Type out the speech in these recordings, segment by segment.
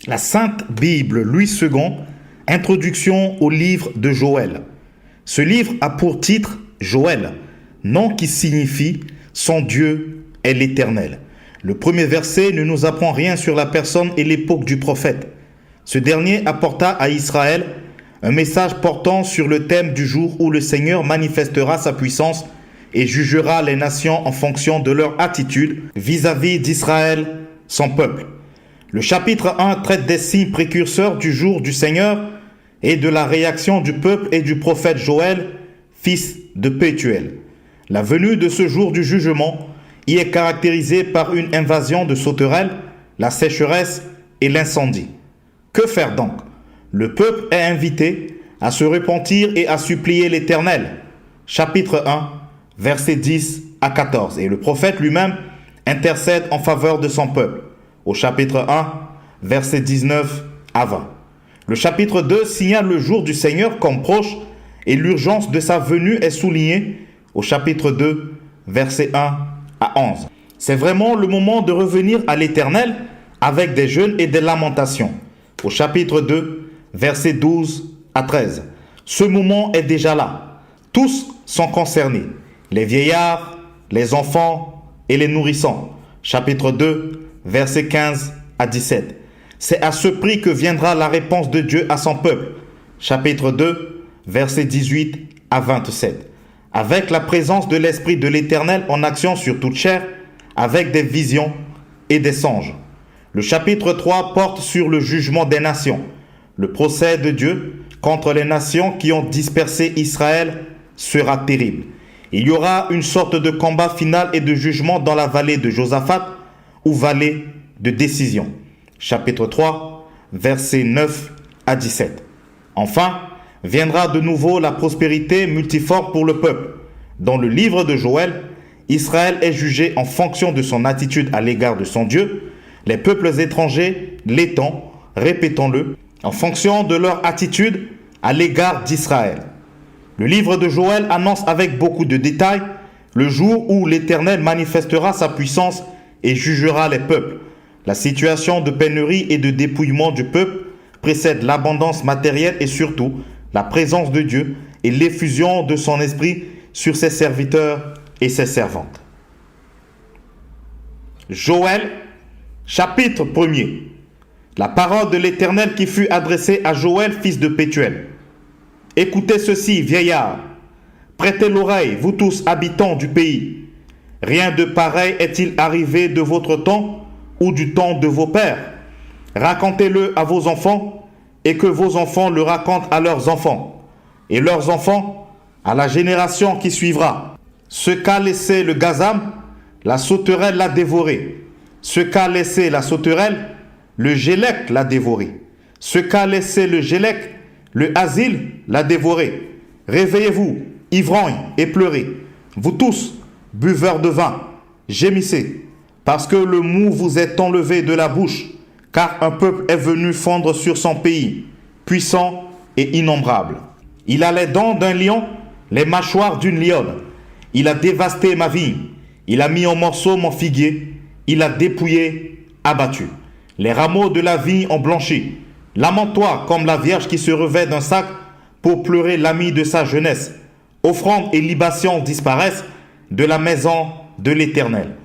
La Sainte Bible, Louis II, introduction au livre de Joël. Ce livre a pour titre Joël, nom qui signifie « Son Dieu est l'Éternel ». Le premier verset ne nous apprend rien sur la personne et l'époque du prophète. Ce dernier apporta à Israël un message portant sur le thème du jour où le Seigneur manifestera sa puissance et jugera les nations en fonction de leur attitude vis-à-vis d'Israël, son peuple. Le chapitre 1 traite des signes précurseurs du jour du Seigneur et de la réaction du peuple et du prophète Joël, fils de Pétuel. La venue de ce jour du jugement y est caractérisée par une invasion de sauterelles, la sécheresse et l'incendie. Que faire donc? Le peuple est invité à se repentir et à supplier l'Éternel. Chapitre 1, versets 10 à 14. Et le prophète lui-même intercède en faveur de son peuple. Au chapitre 1, versets 19 à 20. Le chapitre 2 signale le jour du Seigneur comme proche et l'urgence de sa venue est soulignée au chapitre 2, versets 1 à 11. C'est vraiment le moment de revenir à l'Éternel avec des jeûnes et des lamentations. Au chapitre 2, versets 12 à 13. Ce moment est déjà là. Tous sont concernés. Les vieillards, les enfants et les nourrissons. Chapitre 2, versets 15 à 17. C'est à ce prix que viendra la réponse de Dieu à son peuple. Chapitre 2, versets 18 à 27. Avec la présence de l'Esprit de l'Éternel en action sur toute chair, avec des visions et des songes. Le chapitre 3 porte sur le jugement des nations. Le procès de Dieu contre les nations qui ont dispersé Israël sera terrible. Il y aura une sorte de combat final et de jugement dans la vallée de Josaphat ou vallée de décision. Chapitre 3, versets 9 à 17. Enfin, viendra de nouveau la prospérité multiforme pour le peuple. Dans le livre de Joël, Israël est jugé en fonction de son attitude à l'égard de son Dieu. Les peuples étrangers l'étant, répétons-le, en fonction de leur attitude à l'égard d'Israël. Le livre de Joël annonce avec beaucoup de détails le jour où l'Éternel manifestera sa puissance et jugera les peuples. La situation de pénurie et de dépouillement du peuple précède l'abondance matérielle et surtout la présence de Dieu et l'effusion de son esprit sur ses serviteurs et ses servantes. Joël, chapitre 1er. La parole de l'Éternel qui fut adressée à Joël, fils de Pétuel. Écoutez ceci, vieillards. Prêtez l'oreille, vous tous habitants du pays. Rien de pareil est-il arrivé de votre temps ou du temps de vos pères? Racontez-le à vos enfants et que vos enfants le racontent à leurs enfants et leurs enfants à la génération qui suivra. Ce qu'a laissé le gazam, la sauterelle l'a dévoré. Ce qu'a laissé la sauterelle, le gélec l'a dévoré. Ce qu'a laissé le gélec, le asile l'a dévoré. Réveillez-vous, ivrognes, et pleurez. Vous tous, buveurs de vin, gémissez, parce que le mou vous est enlevé de la bouche, car un peuple est venu fondre sur son pays, puissant et innombrable. Il a les dents d'un lion, les mâchoires d'une lionne. Il a dévasté ma vigne. Il a mis en morceaux mon figuier. Il a dépouillé, abattu. Les rameaux de la vigne ont blanchi. Lamente-toi comme la vierge qui se revêt d'un sac pour pleurer l'ami de sa jeunesse. Offrandes et libations disparaissent de la maison de l'Éternel.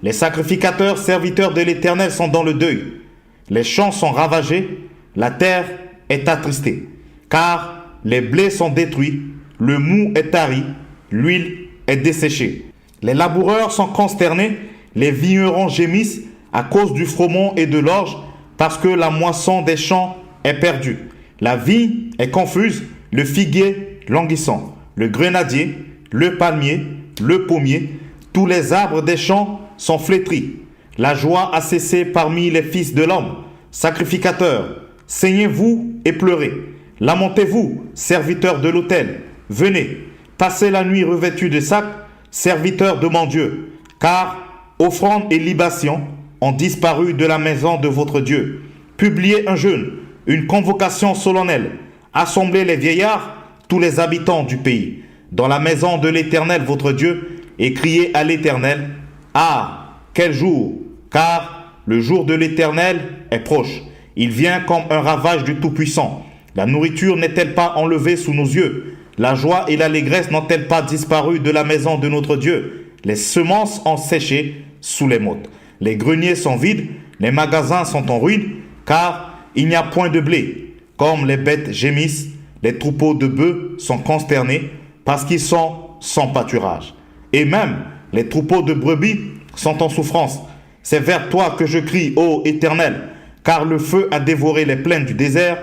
Les sacrificateurs, serviteurs de l'Éternel, sont dans le deuil. Les champs sont ravagés, la terre est attristée. Car les blés sont détruits, le mou est tari, l'huile est desséchée. Les laboureurs sont consternés, les vignerons gémissent à cause du froment et de l'orge, parce que la moisson des champs est perdue. La vigne est confuse, le figuier languissant, le grenadier, le palmier, le pommier, tous les arbres des champs sont flétris. La joie a cessé parmi les fils de l'homme. Sacrificateurs, saignez-vous et pleurez. Lamentez-vous, serviteurs de l'autel. Venez, passez la nuit revêtus de sacs, serviteurs de mon Dieu, car offrandes et libations ont disparu de la maison de votre Dieu. Publiez un jeûne, une convocation solennelle. Assemblez les vieillards, tous les habitants du pays, dans la maison de l'Éternel votre Dieu, et criez à l'Éternel. Ah, quel jour! Car le jour de l'Éternel est proche. Il vient comme un ravage du Tout-Puissant. La nourriture n'est-elle pas enlevée sous nos yeux? La joie et l'allégresse n'ont-elles pas disparu de la maison de notre Dieu? Les semences ont séché sous les mottes. Les greniers sont vides, les magasins sont en ruine, car il n'y a point de blé. Comme les bêtes gémissent, les troupeaux de bœufs sont consternés parce qu'ils sont sans pâturage. Et même les troupeaux de brebis sont en souffrance. C'est vers toi que je crie, ô Éternel, car le feu a dévoré les plaines du désert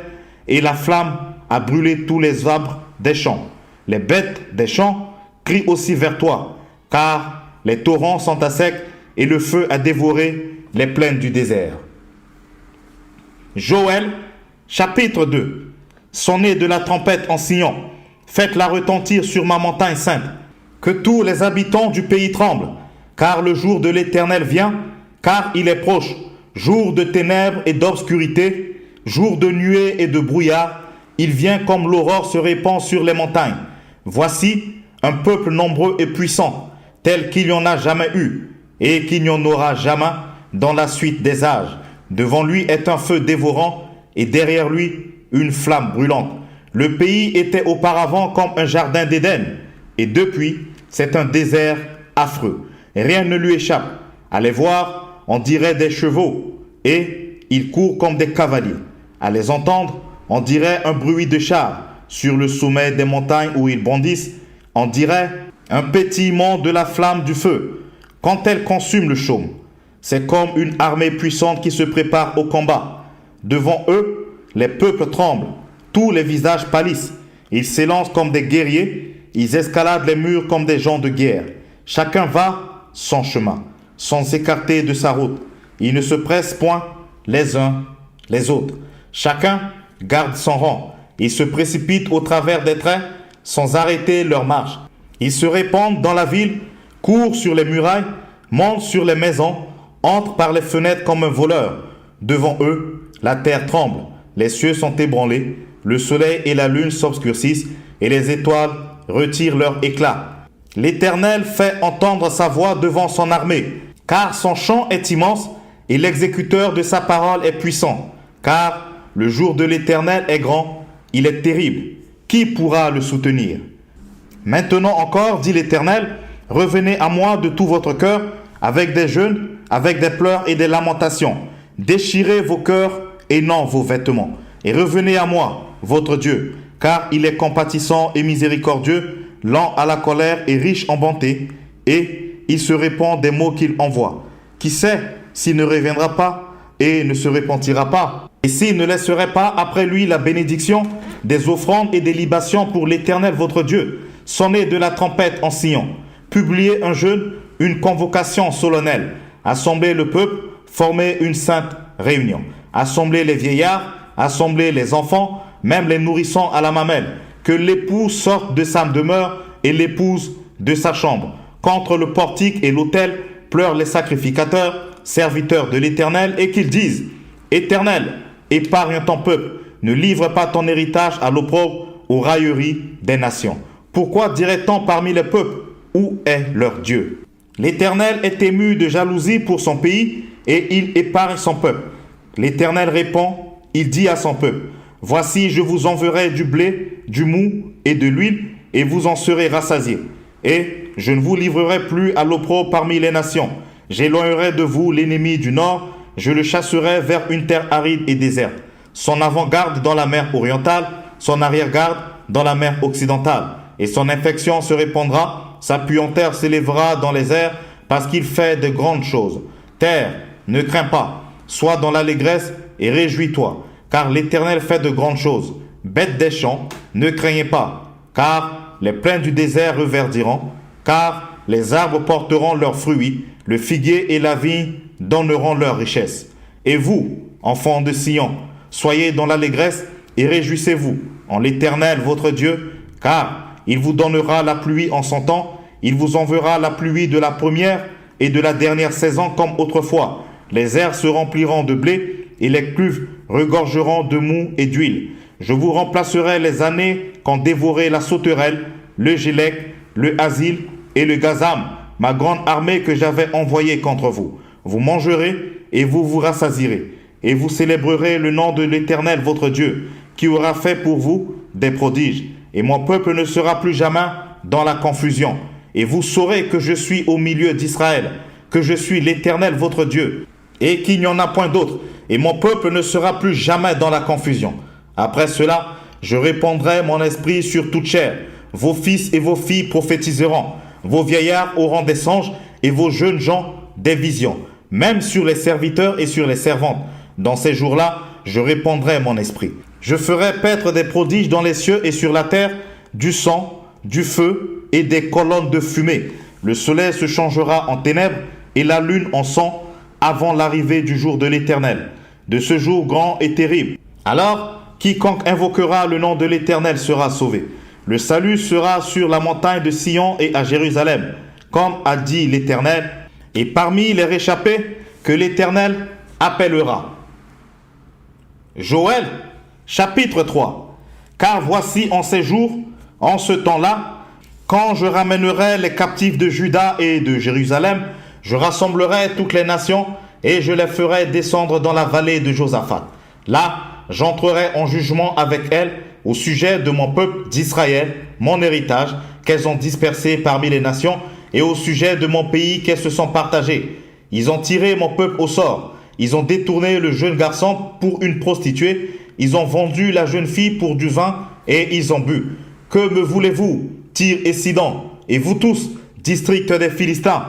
et la flamme a brûlé tous les arbres des champs. Les bêtes des champs crient aussi vers toi, car les torrents sont à sec et le feu a dévoré les plaines du désert. Joël, chapitre 2. Sonnez de la trompette en Sion, faites-la retentir sur ma montagne sainte. Que tous les habitants du pays tremblent, car le jour de l'Éternel vient, car il est proche. Jour de ténèbres et d'obscurité, jour de nuées et de brouillard, il vient comme l'aurore se répand sur les montagnes. Voici un peuple nombreux et puissant, tel qu'il n'y en a jamais eu, et qu'il n'y en aura jamais dans la suite des âges. Devant lui est un feu dévorant, et derrière lui une flamme brûlante. Le pays était auparavant comme un jardin d'Éden, et depuis, c'est un désert affreux. Rien ne lui échappe. À les voir, on dirait des chevaux, et ils courent comme des cavaliers. À les entendre, on dirait un bruit de chars. Sur le sommet des montagnes où ils bondissent, on dirait un pétillement de la flamme du feu. Quand elle consume le chaume, c'est comme une armée puissante qui se prépare au combat. Devant eux, les peuples tremblent, tous les visages pâlissent. Ils s'élancent comme des guerriers, ils escaladent les murs comme des gens de guerre. Chacun va son chemin, sans s'écarter de sa route. Ils ne se pressent point les uns les autres. Chacun garde son rang. Ils se précipitent au travers des traits sans arrêter leur marche. Ils se répandent dans la ville, courent sur les murailles, montent sur les maisons, entrent par les fenêtres comme un voleur. Devant eux, la terre tremble, les cieux sont ébranlés, le soleil et la lune s'obscurcissent et les étoiles retirent leur éclat. L'Éternel fait entendre sa voix devant son armée, car son chant est immense et l'exécuteur de sa parole est puissant. Car le jour de l'Éternel est grand, il est terrible. Qui pourra le soutenir? Maintenant encore, dit l'Éternel, revenez à moi de tout votre cœur, avec des jeûnes, avec des pleurs et des lamentations. Déchirez vos cœurs et non vos vêtements. Et revenez à moi, votre Dieu, car il est compatissant et miséricordieux, lent à la colère et riche en bonté, et il se répand des mots qu'il envoie. Qui sait s'il ne reviendra pas et ne se repentira pas? Et s'il ne laisserait pas après lui la bénédiction des offrandes et des libations pour l'Éternel votre Dieu? Sonnez de la trompette en Sion, publiez un jeûne, une convocation solennelle, assemblez le peuple, formez une sainte réunion, assemblez les vieillards, assemblez les enfants, même les nourrissons à la mamelle, que l'époux sorte de sa demeure et l'épouse de sa chambre. Contre le portique et l'autel pleurent les sacrificateurs, serviteurs de l'Éternel, et qu'ils disent: Éternel, épargne ton peuple, ne livre pas ton héritage à l'opprobre, aux railleries des nations. Pourquoi dirait-on parmi les peuples: où est leur Dieu? L'Éternel est ému de jalousie pour son pays et il épargne son peuple. L'Éternel répond, il dit à son peuple: voici, je vous enverrai du blé, du mou et de l'huile, et vous en serez rassasiés. Et je ne vous livrerai plus à l'opprobre parmi les nations. J'éloignerai de vous l'ennemi du nord, je le chasserai vers une terre aride et déserte. Son avant-garde dans la mer orientale, son arrière-garde dans la mer occidentale. Et son infection se répandra, sa puanteur s'élèvera dans les airs, parce qu'il fait de grandes choses. Terre, ne crains pas, sois dans l'allégresse et réjouis-toi, car l'Éternel fait de grandes choses. Bêtes des champs, ne craignez pas, car les plaines du désert reverdiront, car les arbres porteront leurs fruits, le figuier et la vigne donneront leur richesse. Et vous, enfants de Sion, soyez dans l'allégresse et réjouissez-vous en l'Éternel votre Dieu, car il vous donnera la pluie en son temps, il vous enverra la pluie de la première et de la dernière saison comme autrefois. Les airs se rempliront de blé et les cuves regorgeront de mou et d'huile. Je vous remplacerai les années qu'ont dévoré la sauterelle, le gélec, le asile et le gazam, ma grande armée que j'avais envoyée contre vous. Vous mangerez et vous vous rassasierez. et vous célébrerez le nom de l'Éternel votre Dieu, qui aura fait pour vous des prodiges. Et mon peuple ne sera plus jamais dans la confusion. Et vous saurez que je suis au milieu d'Israël, que je suis l'Éternel votre Dieu, et qu'il n'y en a point d'autre. Et mon peuple ne sera plus jamais dans la confusion. Après cela, je répandrai mon esprit sur toute chair. Vos fils et vos filles prophétiseront. Vos vieillards auront des songes et vos jeunes gens des visions. Même sur les serviteurs et sur les servantes. Dans ces jours-là, je répandrai mon esprit. Je ferai paître des prodiges dans les cieux et sur la terre, du sang, du feu et des colonnes de fumée. Le soleil se changera en ténèbres et la lune en sang avant l'arrivée du jour de l'Éternel, de ce jour grand et terrible. Alors, quiconque invoquera le nom de l'Éternel sera sauvé. Le salut sera sur la montagne de Sion et à Jérusalem, comme a dit l'Éternel, et parmi les réchappés que l'Éternel appellera. Joël, chapitre 3. Car voici en ces jours, en ce temps-là, quand je ramènerai les captifs de Juda et de Jérusalem, je rassemblerai toutes les nations et je les ferai descendre dans la vallée de Josaphat. Là, j'entrerai en jugement avec elles au sujet de mon peuple d'Israël, mon héritage, qu'elles ont dispersé parmi les nations, et au sujet de mon pays qu'elles se sont partagées. Ils ont tiré mon peuple au sort. Ils ont détourné le jeune garçon pour une prostituée. Ils ont vendu la jeune fille pour du vin et ils ont bu. Que me voulez-vous, Tyr et Sidon, et vous tous, district des Philistins?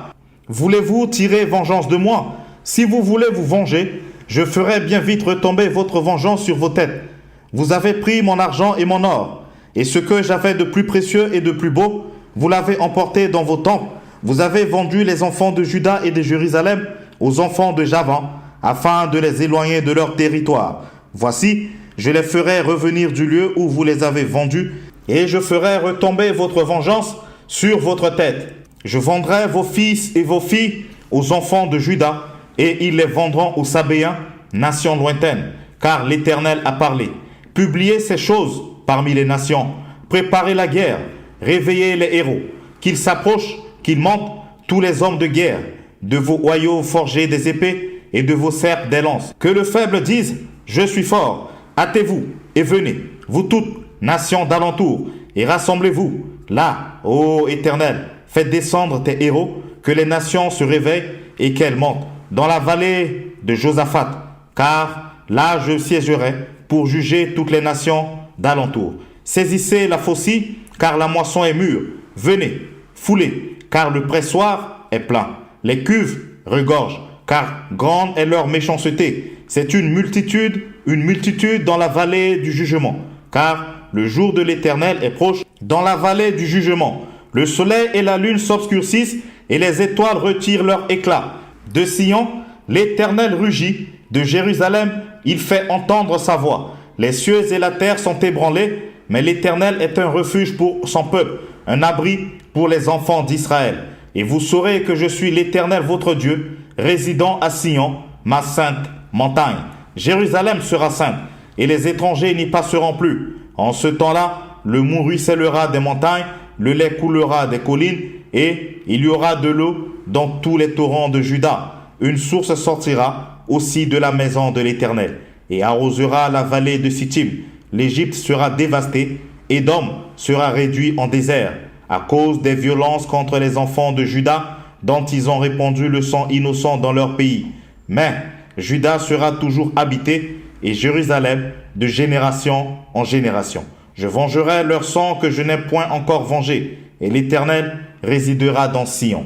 Voulez-vous tirer vengeance de moi? Si vous voulez vous venger, je ferai bien vite retomber votre vengeance sur vos têtes. Vous avez pris mon argent et mon or, et ce que j'avais de plus précieux et de plus beau, vous l'avez emporté dans vos temples. Vous avez vendu les enfants de Juda et de Jérusalem aux enfants de Javan, afin de les éloigner de leur territoire. Voici, je les ferai revenir du lieu où vous les avez vendus, et je ferai retomber votre vengeance sur votre tête. Je vendrai vos fils et vos filles aux enfants de Juda, et ils les vendront aux Sabéens, nation lointaine, car l'Éternel a parlé. Publiez ces choses parmi les nations, préparez la guerre, réveillez les héros, qu'ils s'approchent, qu'ils montent, tous les hommes de guerre, de vos hoyaux forgés des épées et de vos serpes des lances. Que le faible dise, je suis fort, hâtez-vous et venez, vous toutes, nations d'alentour, et rassemblez-vous. Là, ô Éternel, faites descendre tes héros, que les nations se réveillent et qu'elles montent dans la vallée de Josaphat, car là je siégerai pour juger toutes les nations d'alentour. Saisissez la faucille, car la moisson est mûre. Venez, foulez, car le pressoir est plein. Les cuves regorgent, car grande est leur méchanceté. C'est une multitude dans la vallée du jugement, car le jour de l'Éternel est proche dans la vallée du jugement. Le soleil et la lune s'obscurcissent et les étoiles retirent leur éclat. De Sion, l'Éternel rugit. De Jérusalem, il fait entendre sa voix. Les cieux et la terre sont ébranlés, mais l'Éternel est un refuge pour son peuple, un abri pour les enfants d'Israël. Et vous saurez que je suis l'Éternel votre Dieu, résidant à Sion, ma sainte montagne. Jérusalem sera sainte, et les étrangers n'y passeront plus. En ce temps-là, le mou ruissellera des montagnes, le lait coulera des collines, et il y aura de l'eau dans tous les torrents de Juda. Une source sortira aussi de la maison de l'Éternel, et arrosera la vallée de Sittim. L'Égypte sera dévastée, Édom sera réduit en désert, à cause des violences contre les enfants de Juda, dont ils ont répandu le sang innocent dans leur pays. Mais Juda sera toujours habité, et Jérusalem de génération en génération. Je vengerai leur sang que je n'ai point encore vengé, et l'Éternel résidera dans Sion.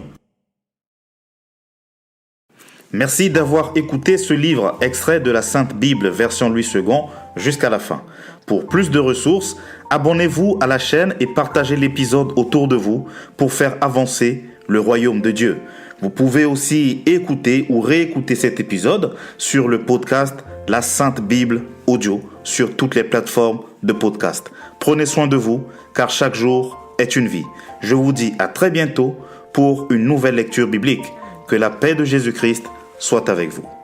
Merci d'avoir écouté ce livre extrait de la Sainte Bible version Louis II jusqu'à la fin. Pour plus de ressources, abonnez-vous à la chaîne et partagez l'épisode autour de vous pour faire avancer le royaume de Dieu. Vous pouvez aussi écouter ou réécouter cet épisode sur le podcast La Sainte Bible audio sur toutes les plateformes de podcast. Prenez soin de vous car chaque jour est une vie. Je vous dis à très bientôt pour une nouvelle lecture biblique. Que la paix de Jésus-Christ soit avec vous.